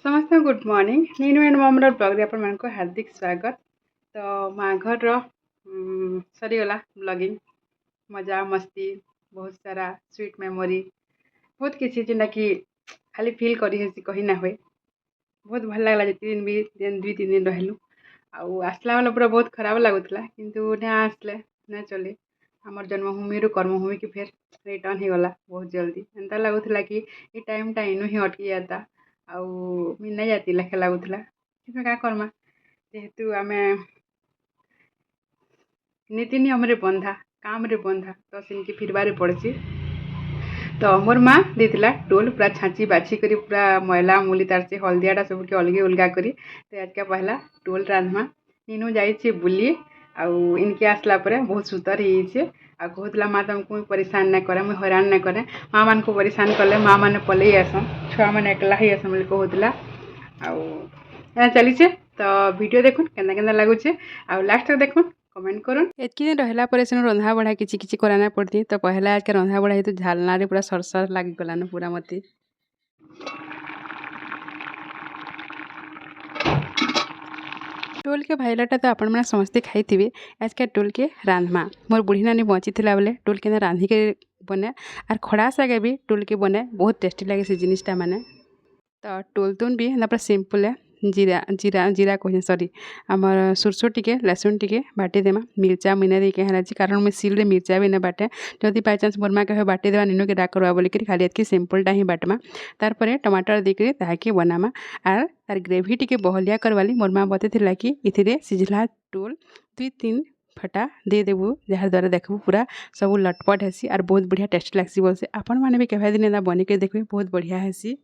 समस्त good morning Neenu and मम्र blog आपण मानक हार्दिक स्वागत। तो माघर सरीगला ब्लॉगिंग मजा मस्ती बहुत सारा स्वीट मेमोरी बहुत किसी जेनटा कि खाली फील करी कही ना हुए। बहुत भल लगला जिते दिन भी दुई तीन दिन रहलु आसला वाला पूरा बहुत खराब लगुला किंतु ना आसले ना चले आमर जन्मभूमि रु कर्मभूमि की फेर रिटर्न हो गला बहुत जल्दी एंता लगुला कि ये टाइमटा इनु ही अटकी जाता आउ मिल जाती लेखे लगुला कि क्या करमा जेहेतु आम नीति नियम बंधा काम रे बंधा तो सिनके फिरबारे पड़सी। तो मोर माँ देला टोल पूरा छाँची बाछी करी पूरा मैला मूली तार से हल्दियाटा सब के अलगे उलगा करी तो आज का पहला टोल रांधमा नीनू जाइए बुली आउ इनके आसला परे बहुत सुतर हो कहला माँ तुमको परेशान ना करे मुझे हैरान ना करे माँ मान को परेशान कले माँ मैंने पलि आसन छुआ मैंने एकला ही आसन बोली कहला आउ चलीचे। तो वीडियो देखुन केना केना लगुचे आउ लास्ट तक देखुन कमेंट करुन। एतकी दिन रहला परे सेनु रंधा बढ़ा किछि किछि कराना पड़ती तो पहला आज के रंधा बढ़ा तो झालना रे पूरा सरसर लागी गलान पूरा मते टोल के भाईलाटा तो आपण मैंने समस्ते खाई थे आज के टोल के रांधमा मोर बुढ़ी नानी बची थी बोले टोल के रांधि के बने और खड़ा सागे भी टोल के बने बहुत टेस्टी लगे से जिनिसटा माने। तो टोल तुन भी पूरा सिंपल है जीरा जीरा जीरा कहे सॉरी आमर सुरसो टिके लहसुन टिके बाटी देमा मिर्चा मिना दे कहना कारण मुझे सिल मिर्चा भी ना बाटे जदि बाई चान्स मोर माँ कहे बाटी देवा नीनू के डाक करवा बोलिक खाली एतकी सिंपलटा ही बाटमा तार टमाटर देकर ताकि बनामा आर तार ग्रेवी टिके बहलिया करवाली मोर माँ बतेला कि इथिरे सिझला टोल 2-3 फटा दे देबू जहाँ द्वारा देखबू पूरा सब लटपट हेसी और बहुत बढ़िया टेस्ट लग्सी बोलसे आपण मैंने भी कहे दिन बनिक देखबे बहुत बढ़िया हेसी।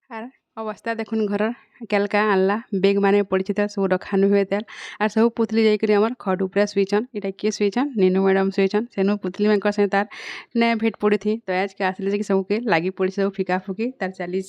आर अवस्था देखुन घर केलका आनला बेग माने पड़ी था सब रखानु हुए तेल और सब पुतली जाकर आम खड उपरे शुईचन यहाँ किए शुईचन नीनू मैडम शुईचन सेनु पुतली मान से तार ने भेट पड़ी थी तो आज के आसले सबके लगी पड़ी सब फिका फुकी तार चली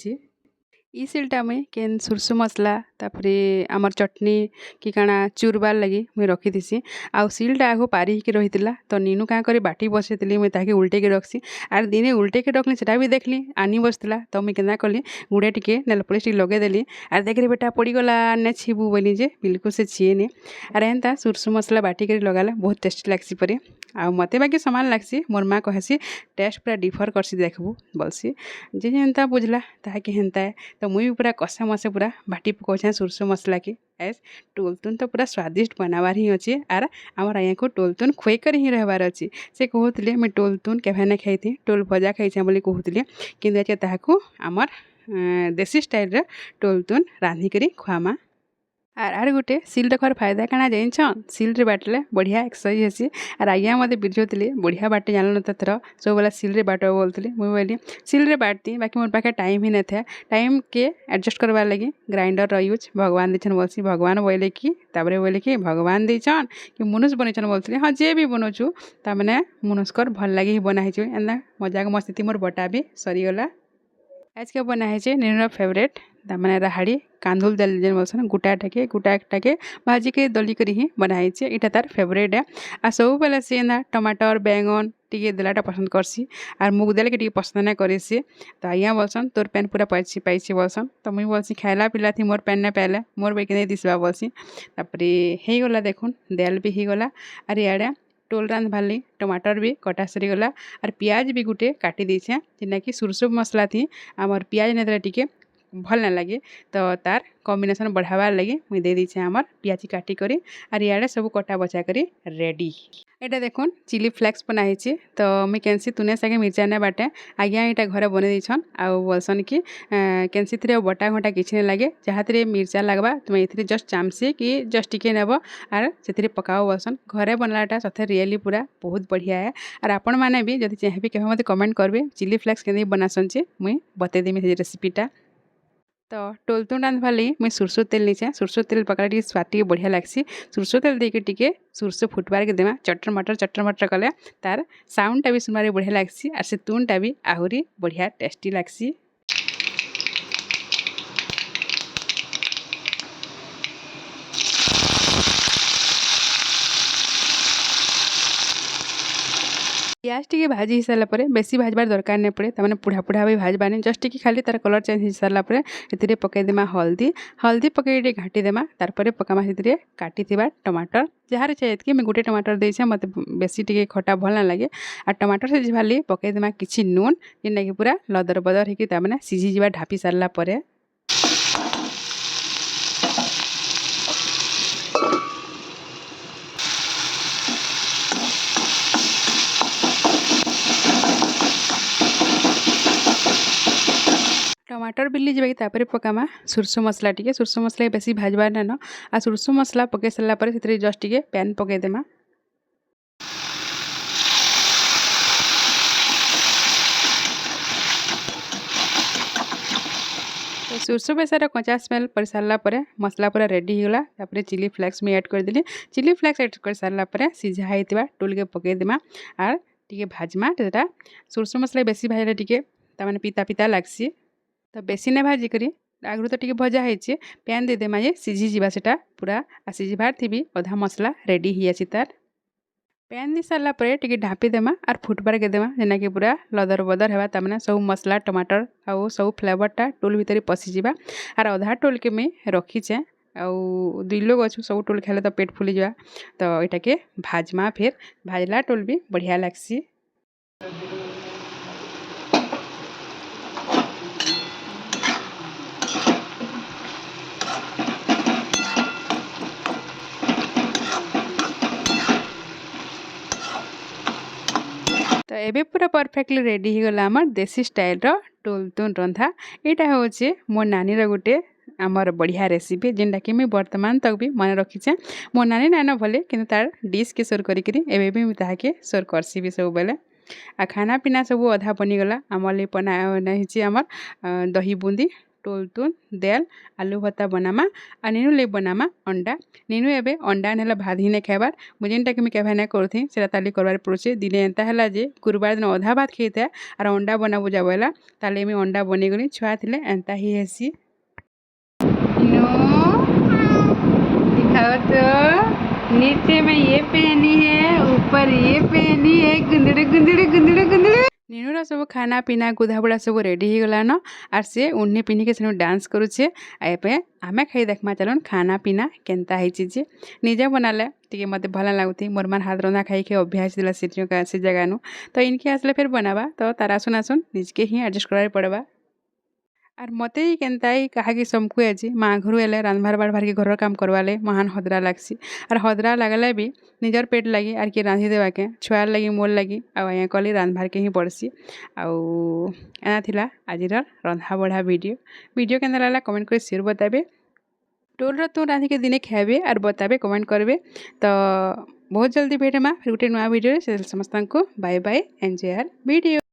ई सिलटा मुई केन सुरसु मसला तापरे आमर चटनी कि काଣା चूरबार लगी मुई रखी थीसी आउ सिलटा आगो पारी ही रही तो नीनू क्या करी बाटी बसैली मुई ताके उल्टे के रखसी आर दिने उल्टे के रखली सेटा भी देखली आनी बसला तो मुई केना कली गुड़े टिके नेल पॉलिश टिके लगेदेली आर देखरे बेटा पड़ीगला ने छिबू बोली जे बिल्कुल से छिएनी आर एंता सुरसु मसला बाटी कर लगाले बहुत टेस्टी लगसी परे आ मते बाकी सामान लगसी मोर माँ कहसी टेस्ट पूरा डिफर करसी देखबू बोलसी जे जेनता बुझला ताकि हेनता है तो मुई पूरा कषा मसे पूरा बाटी पकाऊँ सुरसो मसला के एस टोलतुन तो पूरा स्वादिष्ट बनावार ही अच्छे आर आमर आया को टोलतुन खुएकर ही रहबार अच्छे से कहते मैं टोलतुन केभे ना खाई टोल भजा खाई बोली कहते कि ताकू आमर देसी स्टाइल टोलतुन रांधिक खुआमा आर गोटे सिल रखार फायदा काଣା जान सिल्रे बाटले बढ़िया एक्सरसाइज हेसी आर आज्ञा मत बुझौली बढ़िया बाटे जान थर सब बेला सिल्रे बाट बोलती मुझे बोली सिल्रे बाटती बाकी मोर पाखे टाइम ही न था टाइम के एडजस्ट करवार लगी ग्राइंडर यूज भगवान देछन बोलसी भगवान बोले कि ताबरे बोले कि भगवान देछन कि मनुष्य बनैछन बोलती हाँ जे भी बनौछु ताने मनुष्कर भल लगे ही बनाई एंदा मजाक मस्ती मोर बटा भी सरीगला। आज के बनाई नीनूर फेवरेट तार राहाड़ी कांदुल दल जेन बोलसन गुटाटाके भाजी के दली कर ही बनाई इटा तार फेवरेट है आ सब बेले सी टमाटर बैंगन टी देलाटा पसंद करसी आर मुग दाल के पसंद ना करे सी तो आइया बोलसन तोर पैन पूरा पाइसी बोलसन तो मुई बोलसी खाइला पिला थी मोर पैन ना पाइले मोर बेके नहीं दिसवा बोलसी तापरे हो गला देखुन दाल भी हो गला आर इे टोल रांध भाली टमाटर भी कटा सरीगला और पियाज भी गोटे काटी देछे जेना कि सुरसो मसला थी आमर पियाज नहीं टिके भल ना लगे तो तार कॉम्बिनेशन बढ़ावार लगे मुई दे दीछे आमर पियाज काटी करी और इे सब कटा बचा करी रेडी। एटा देखुन चिली फ्लेक्स बनाई तो मुई कैंसी तुने सागे मिर्चा ना बाटे आज्ञा यहाँ घरे बने देछन आ बोलसन कि कैंसी थी बटा घंटा किसी नहीं लगे जहाँ थी मिर्चा लगवा तुम्हें ये जस्ट चामसी कि जस्ट टिके नेब आर से पकाओ बोलसन घरे बनलाटा सथे रियली पूरा बहुत बढ़िया है और आपण मैंने भी जब चाहे कहे मत कमेंट करेंगे चिली फ्लेक्स के बनासन से मुई बतेदेमी से रेसिपीटा। तो टोलतुन रांध भाली मुई सुरसो तेल नीचे सुरसो तेल पकड़ा स्वाद टी बढ़िया लगसी सुरसो तेल देके टिके सुरसो फुटबार के देमा चटर मटर कले तार साउंडटा भी सुनबार बढ़िया लगसी और से तुनटा भी आहरी बढ़िया टेस्टी लगसी। प्याज टी भाजी हो सारापर बेसी भाजबार दरकार नहीं पड़े तमाने पुढ़ा पुढ़ा भी भाजबानी जस्ट टी खाली तार कलर चेंज हो सारापर ये पकईदेमा हल्दी हल्दी पकई घाटीदेमा तार पकामा से काटी टमाटर जार चाहिए कि मैं गोटे टमाटर देछे मत बेसी टी खटा भल ना लगे आ टमाटर से भाली पकईदेमा किसी नून जेनटा कि पूरा लदर बदर होकर सीझी जा ढापी सारापर टमाटर बिल्ली जाए तापर पकामा सुरसो मसला टी सुरसो मसला बेसी भाजबार नान आ सुरसो मसला पकई सारापर से जस्ट टी पैन पकईदेमा सुरसो बेसार कचा स्मेल कर सारापर मसला पूरा रेडी होगा तापर चिली फ्लेक्स में ऐड करदेली चिली फ्लेक्स ऐड कर सारापर सिझा होता टोल के पकईदेमा आर टी भाजमा जोटा सुरसो मसला बेसी भाजले टी तमाने पिता पिता लगसी तो बेसी नहीं भाजिक आगु तो टी भजा हो पैन देदेमा ये सीझी जावा पूरा आ सीझबार थी अधा मसला रेडी हो तार पैन दी सारापर टी ढापीदेमा आर फुटबार के देमा जेना कि पूरा लदर बदर है तमाने सब मसला टमाटर आउ सब फ्लेवरटा टोल भितर पशिजा आर अधा टोल के मैं रखीचे आउ 2 लोग अच्छु सब टोल खाले तो पेट फुली जा तो यहाँ के भाजमा फिर भाजला टोल भी बढ़िया लगसी। तो एबे पूरा परफेक्टली रेडी हो गला आमर देसी स्टाइल रो टोलतुन रंधा यहाँ हूँ मो नानी गोटे आमर बढ़िया रेसिपी जेनटा कि मुझे वर्तमान तक भी मन रखीचे मो नानी नाइन भले कि तार डिश के सोर करी एबे भी मुझे सोर करसी भी सब बेले आ खाना पीना सब अधा बनीगला आमर बनाई आमर दही बूंदी टोलतुन देल आलू भत्ता बनामा आ नीनू ले बनामा अंडा नीनू एबे अंडा नेला भात ही नहीं खाइबार मुझे जेनटा कि केभे नहीं करूथी से ताली करवार पड़ुचे दिने एंता है जे गुरुवार दिन अधा भात खाई और अंडा बना बुझा बोला ताले मैं अंडा बनेगली छुआ थे एंता ही हेसी दिखाओ तो नीचे में ये पहनी है ऊपर ये पहनी है गुंदड़े गुंदड़े गुंदड़े गुंदड़े नीनूर सब खाना पीना गुधा बुढ़ा सब रेडी हो गलान आर से उन्नी पिन्ही के सेनु डांस करुचे आए आमे खाई देखमा चलन खाना पीना केनता है निजे बनाले टी मत भल लगुथी मोर मान हाथ रंधा खाई अभ्यास दिला से जगह तो इनके आसले फिर बनावा तो तार आसुन आसुन निजके ही एडजस्ट करार पड़वा आर मते ही केनता ही कहा समकु आज माँ घर एले रांधबार बाढ़ के घर काम करवाले महान हदरा लगसी और हदरा लगले भी निजर पेट लगी आर कि रांधि देवा के छुआर लगी मोर लगी आँ कली रांधबार के ही पड़सी आउ एना थिला आजिर रंधा बढ़ा वीडियो केनता लागला कमेंट कर शेयर बताबे टोल तू रांधि के दिने खाबे और बताबे कमेंट करबे तो बहुत जल्दी भेटमा फिर गोटे नुआ वीडियो समस्त को बाय बाय एंजॉय वीडियो।